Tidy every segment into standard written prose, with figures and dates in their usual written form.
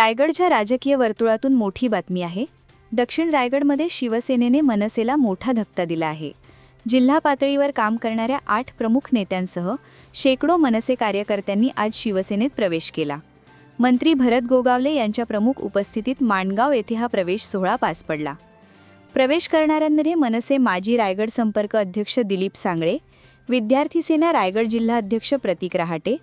रायगडच्या राजकीय वर्तुळातून मोठी बातमी आहे। दक्षिण रायगडमध्ये शिवसेनेने मनसेला मोठा धक्का दिला आहे। जिल्हा पातळीवर काम करणाऱ्या 8 प्रमुख नेत्यांसह शेकडो मनसे कार्यकर्त्यांनी आज शिवसेनेत प्रवेश केला। मंत्री भरत गोगावले यांच्या प्रमुख उपस्थितीत माणगाव येथे हा प्रवेश सोहळा पार पडला। प्रवेश करणाऱ्यांमध्ये मनसे माजी रायगड संपर्क अध्यक्ष दिलीप सांगळे, विद्यार्थी सेना रायगड जिल्हा अध्यक्ष प्रतीक रहाटे,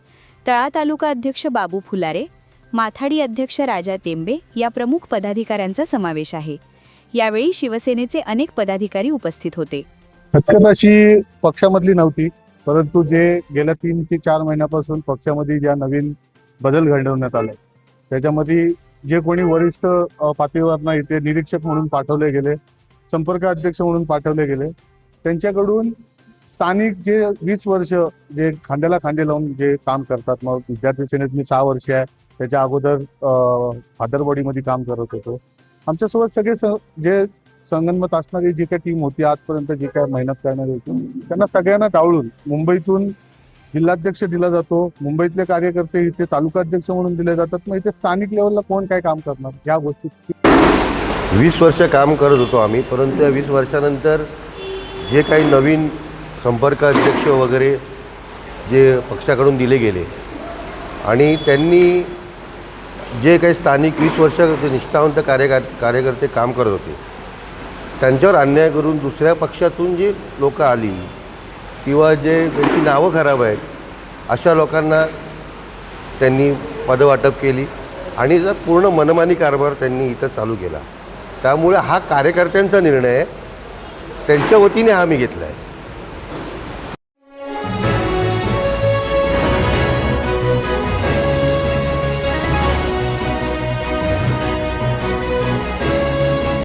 तळा तालुका अध्यक्ष बाबू फुलारे, माथाडी अध्यक्ष राजा तेंबे या प्रमुख पदाधिकाऱ्यांचा समावेश आहे। यावेळी शिवसेनेचे अनेक पदाधिकारी उपस्थित होते। हकीकत अशी पक्षामधली नव्हती, परंतु जे गेल्या 3 ते 4 महिन्यापासून पक्षामध्ये ज्या नवीन बदल घडवण्यात आले त्याच्यामध्ये जे कोणी वरिष्ठ पातळीवरना इथे निरीक्षक म्हणून पाठवले गेले, संपर्क अध्यक्ष म्हणून पाठवले गेले, त्यांच्याकडून स्थानिक जे 20 वर्ष जे खांद्याला खांदे लावून जे काम करतात, मग विद्यार्थी सेनेत मी 6 वर्ष आहे, त्याच्या अगोदर फादर बॉडीमध्ये काम करत होतो। आमच्यासोबत सगळे जे संगनमत असणारी जी काही टीम होती, आजपर्यंत जी काही मेहनत करणारी होती, त्यांना सगळ्यांना टाळून मुंबईतून जिल्हाध्यक्ष दिला जातो, मुंबईतले कार्यकर्ते इथे तालुका अध्यक्ष म्हणून दिले जातात, मग इथे स्थानिक लेवलला कोण काय काम करणार या गोष्टी। 20 वर्ष काम करत होतो आम्ही, परंतु या 20 वर्षानंतर जे काही नवीन संपर्क अध्यक्ष वगैरे जे पक्षाकडून दिले गेले आणि त्यांनी जे काही स्थानिक 20 वर्ष जे निष्ठावंत कार्यकर्ते काम करत होते त्यांच्यावर अन्याय करून दुसऱ्या पक्षातून जी लोक आली किंवा जे त्यांची नावं खराब आहेत अशा लोकांना त्यांनी पदवाटप केली आणि जर पूर्ण मनमानी कारभार त्यांनी इथं चालू केला। त्यामुळे हा कार्यकर्त्यांचा निर्णय आहे, त्यांच्या वतीने हा मी घेतला आहे।